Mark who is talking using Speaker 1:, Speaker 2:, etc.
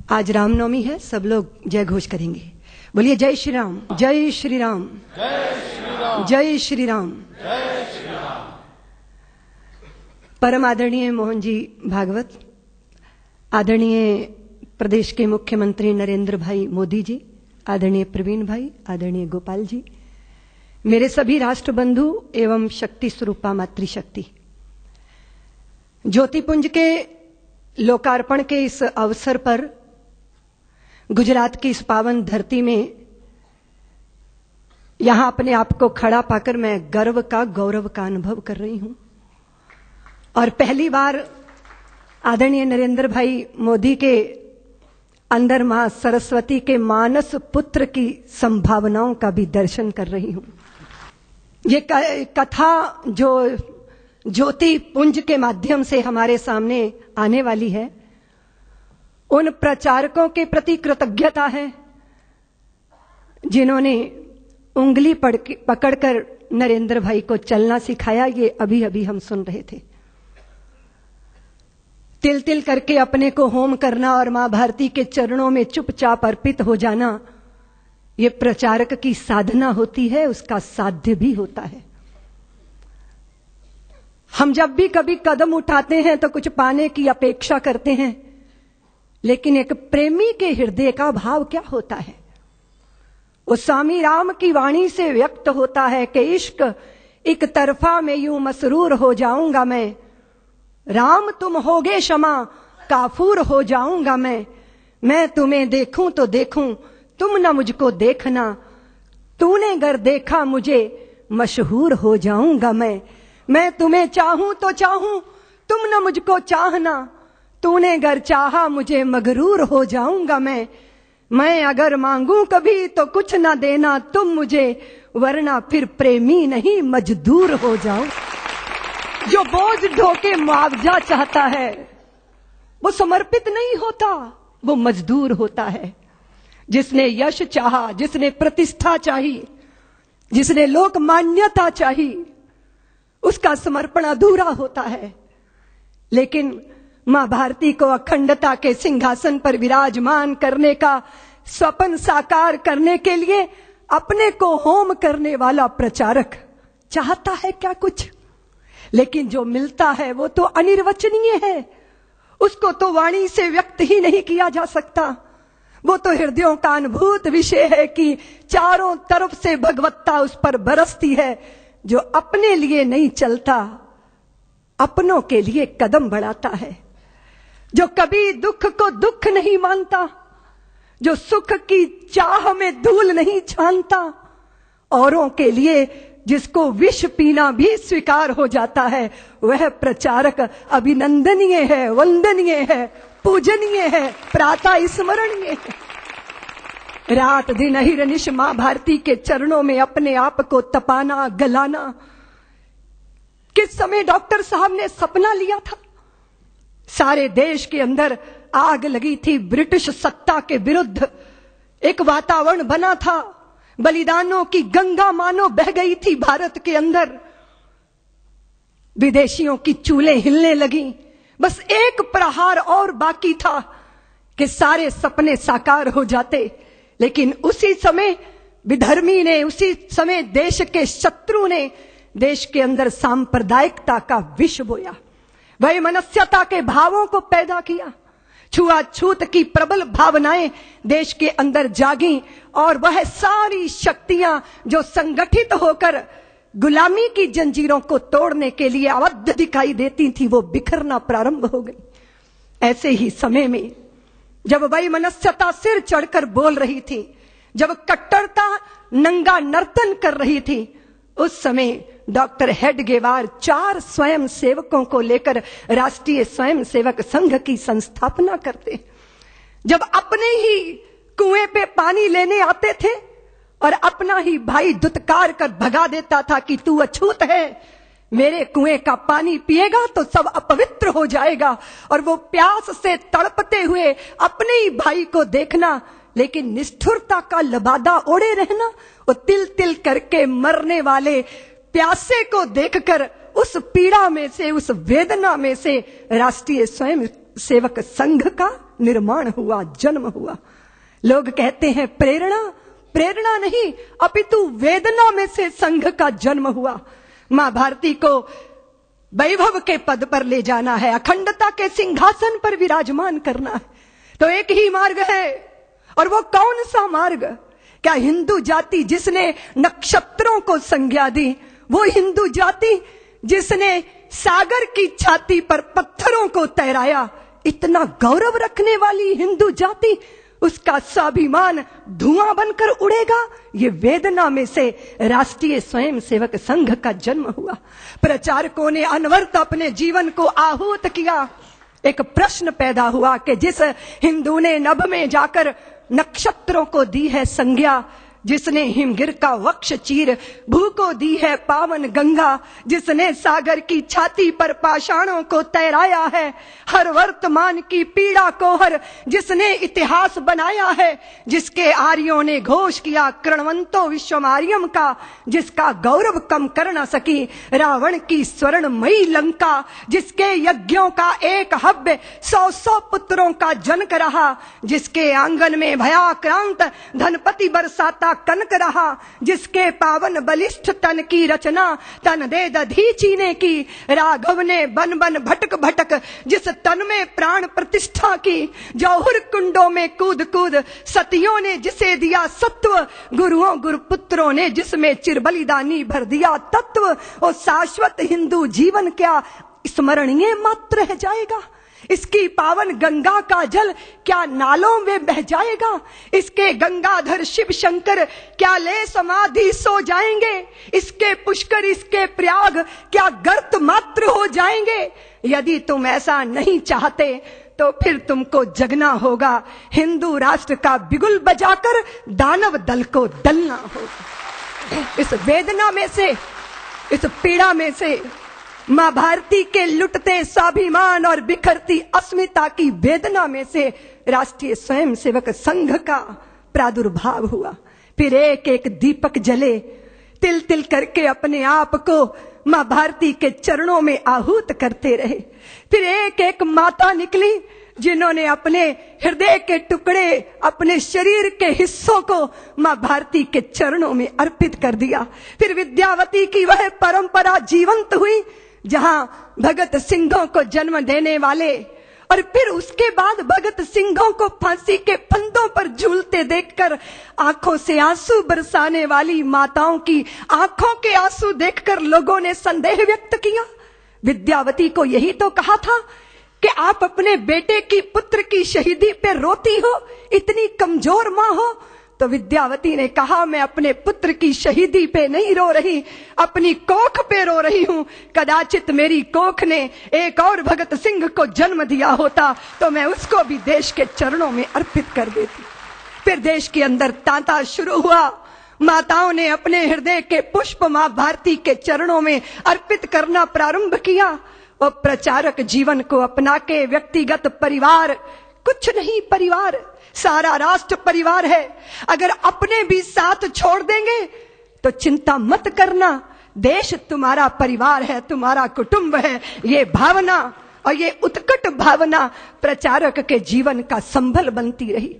Speaker 1: आज रामनवमी है, सब लोग जय घोष करेंगे। बोलिए जय श्री राम, जय श्री राम,
Speaker 2: जय श्री राम,
Speaker 1: जय श्री राम।
Speaker 2: जय श्री राम।
Speaker 1: परम आदरणीय मोहन जी भागवत, आदरणीय प्रदेश के मुख्यमंत्री नरेंद्र भाई मोदी जी, आदरणीय प्रवीण भाई, आदरणीय गोपाल जी, मेरे सभी राष्ट्र बंधु एवं शक्ति स्वरूपा मातृशक्ति, ज्योतिपुंज के लोकार्पण के इस अवसर पर गुजरात की इस पावन धरती में यहां अपने आप को खड़ा पाकर मैं गर्व का, गौरव का अनुभव कर रही हूं। और पहली बार आदरणीय नरेंद्र भाई मोदी के अंदर मां सरस्वती के मानस पुत्र की संभावनाओं का भी दर्शन कर रही हूं। ये कथा जो ज्योति पुंज के माध्यम से हमारे सामने आने वाली है, उन प्रचारकों के प्रति कृतज्ञता है जिन्होंने उंगली पकड़कर नरेंद्र भाई को चलना सिखाया। ये अभी अभी हम सुन रहे थे। तिल तिल करके अपने को होम करना और मां भारती के चरणों में चुपचाप अर्पित हो जाना, ये प्रचारक की साधना होती है, उसका साध्य भी होता है। हम जब भी कभी कदम उठाते हैं तो कुछ पाने की अपेक्षा करते हैं, लेकिन एक प्रेमी के हृदय का भाव क्या होता है? वो स्वामी राम की वाणी से व्यक्त होता है कि इश्क एक तरफा में यूं मसरूर हो जाऊंगा मैं, राम तुम होगे क्षमा काफूर हो जाऊंगा मैं तुम्हें देखूं तो देखूं तुम न मुझको देखना, तूने गर देखा मुझे मशहूर हो जाऊंगा मैं तुम्हें चाहूं तो चाहूं तुम न मुझको चाहना, तूने गर चाहा मुझे मगरूर हो जाऊंगा मैं अगर मांगू कभी तो कुछ ना देना तुम मुझे, वरना फिर प्रेमी नहीं मजदूर हो जाऊं। जो बोझ ढोके मुआवजा चाहता है वो समर्पित नहीं होता, वो मजदूर होता है। जिसने यश चाहा, जिसने प्रतिष्ठा चाही, जिसने लोक मान्यता चाही, उसका समर्पण अधूरा होता है। लेकिन मां भारती को अखंडता के सिंहासन पर विराजमान करने का स्वप्न साकार करने के लिए अपने को होम करने वाला प्रचारक चाहता है क्या कुछ? लेकिन जो मिलता है वो तो अनिर्वचनीय है, उसको तो वाणी से व्यक्त ही नहीं किया जा सकता। वो तो हृदयों का अनुभूत विषय है कि चारों तरफ से भगवत्ता उस पर बरसती है। जो अपने लिए नहीं चलता, अपनों के लिए कदम बढ़ाता है, जो कभी दुख को दुख नहीं मानता, जो सुख की चाह में धूल नहीं छानता, औरों के लिए जिसको विष पीना भी स्वीकार हो जाता है, वह प्रचारक अभिनंदनीय है, वंदनीय है, पूजनीय है, प्रातः स्मरणीय है। रात दिन अहिर्निश मां भारती के चरणों में अपने आप को तपाना, गलाना। किस समय डॉक्टर साहब ने सपना लिया था? सारे देश के अंदर आग लगी थी, ब्रिटिश सत्ता के विरुद्ध एक वातावरण बना था, बलिदानों की गंगा मानो बह गई थी भारत के अंदर, विदेशियों की चूल्हे हिलने लगी। बस एक प्रहार और बाकी था कि सारे सपने साकार हो जाते। लेकिन उसी समय विधर्मी ने, उसी समय देश के शत्रु ने देश के अंदर सांप्रदायिकता का विष बोया, वैमनस्यता के भावों को पैदा किया, छुआछूत की प्रबल भावनाएं देश के अंदर जागी, और वह सारी शक्तियां जो संगठित होकर गुलामी की जंजीरों को तोड़ने के लिए आबद्ध दिखाई देती थी, वो बिखरना प्रारंभ हो गई। ऐसे ही समय में जब वैमनस्यता सिर चढ़कर बोल रही थी, जब कट्टरता नंगा नर्तन कर रही थी, उस समय डॉक्टर हेडगेवार 4 स्वयं सेवकों को लेकर राष्ट्रीय स्वयं सेवक संघ की संस्थापना करते। जब अपने ही कुएं पे पानी लेने आते थे और अपना ही भाई दुत्कार कर भगा देता था कि तू अछूत है, मेरे कुएं का पानी पिएगा तो सब अपवित्र हो जाएगा, और वो प्यास से तड़पते हुए अपने ही भाई को देखना, लेकिन निष्ठुरता का लबादा ओढ़े रहना, वो तिल तिल करके मरने वाले प्यासे को देखकर उस पीड़ा में से, उस वेदना में से राष्ट्रीय स्वयं सेवक संघ का निर्माण हुआ, जन्म हुआ। लोग कहते हैं प्रेरणा, प्रेरणा नहीं अपितु वेदना में से संघ का जन्म हुआ। मां भारती को वैभव के पद पर ले जाना है, अखंडता के सिंहासन पर विराजमान करना है, तो एक ही मार्ग है। और वो कौन सा मार्ग? क्या हिंदू जाति जिसने नक्षत्रों को संज्ञा दी, वो हिंदू जाति जिसने सागर की छाती पर पत्थरों को तैराया, इतना गौरव रखने वाली हिंदू जाति, उसका स्वाभिमान धुआं बनकर उड़ेगा? ये वेदना में से राष्ट्रीय स्वयंसेवक संघ का जन्म हुआ। प्रचारकों ने अनवरत अपने जीवन को आहूत किया। एक प्रश्न पैदा हुआ कि जिस हिंदू ने नभ में जाकर नक्षत्रों को दी है संज्ञा, जिसने हिमगिर का वक्ष चीर भू को दी है पावन गंगा, जिसने सागर की छाती पर पाषाणों को तैराया है, हर वर्तमान की पीड़ा को हर जिसने इतिहास बनाया है, जिसके आर्यों ने घोष किया कृणवंतो विश्वमार्यम का, जिसका गौरव कम कर न सकी रावण की स्वर्णमयी लंका, जिसके यज्ञों का एक हव्य 100 पुत्रों का जनक रहा, जिसके आंगन में भयाक्रांत धनपति बरसाता कनक रहा, जिसके पावन बलिष्ठ तन की रचना तन दे दधीची ने की, राघव ने बन बन भटक भटक जिस तन में प्राण प्रतिष्ठा की, जौहर कुंडों में कूद कूद सतियों ने जिसे दिया सत्व, गुरुओं गुरुपुत्रों ने जिसमें चिरबलिदानी भर दिया तत्व, और शाश्वत हिंदू जीवन क्या स्मरणीय मात्र रह जाएगा? इसकी पावन गंगा का जल क्या नालों में बह जाएगा? इसके गंगाधर शिव शंकर क्या ले समाधि सो जाएंगे? इसके पुष्कर, इसके प्रयाग क्या गर्त मात्र हो जाएंगे? यदि तुम ऐसा नहीं चाहते तो फिर तुमको जगना होगा, हिंदू राष्ट्र का बिगुल बजाकर दानव दल को दलना होगा। इस वेदना में से, इस पीड़ा में से, मां भारती के लुटते स्वाभिमान और बिखरती अस्मिता की वेदना में से राष्ट्रीय स्वयंसेवक संघ का प्रादुर्भाव हुआ। फिर एक एक दीपक जले, तिल तिल करके अपने आप को मां भारती के चरणों में आहूत करते रहे। फिर एक एक माता निकली जिन्होंने अपने हृदय के टुकड़े, अपने शरीर के हिस्सों को मां भारती के चरणों में अर्पित कर दिया। फिर विद्यावती की वह परंपरा जीवंत हुई जहां भगत सिंहों को जन्म देने वाले, और फिर उसके बाद भगत सिंहों को फांसी के फंदों पर झूलते देखकर आंखों से आंसू बरसाने वाली माताओं की आंखों के आंसू देखकर लोगों ने संदेह व्यक्त किया। विद्यावती को यही तो कहा था कि आप अपने बेटे की, पुत्र की शहीदी पे रोती हो, इतनी कमजोर मां हो। तो विद्यावती ने कहा, मैं अपने पुत्र की शहीदी पे नहीं रो रही, अपनी कोख पे रो रही हूं। कदाचित मेरी कोख ने एक और भगत सिंह को जन्म दिया होता तो मैं उसको भी देश के चरणों में अर्पित कर देती। फिर देश के अंदर तांता शुरू हुआ। माताओं ने अपने हृदय के पुष्प मां भारती के चरणों में अर्पित करना प्रारंभ किया। और प्रचारक जीवन को अपना के व्यक्तिगत परिवार कुछ नहीं, परिवार सारा राष्ट्र परिवार है। अगर अपने भी साथ छोड़ देंगे तो चिंता मत करना, देश तुम्हारा परिवार है, तुम्हारा कुटुंब है। ये भावना और ये उत्कट भावना प्रचारक के जीवन का संबल बनती रही।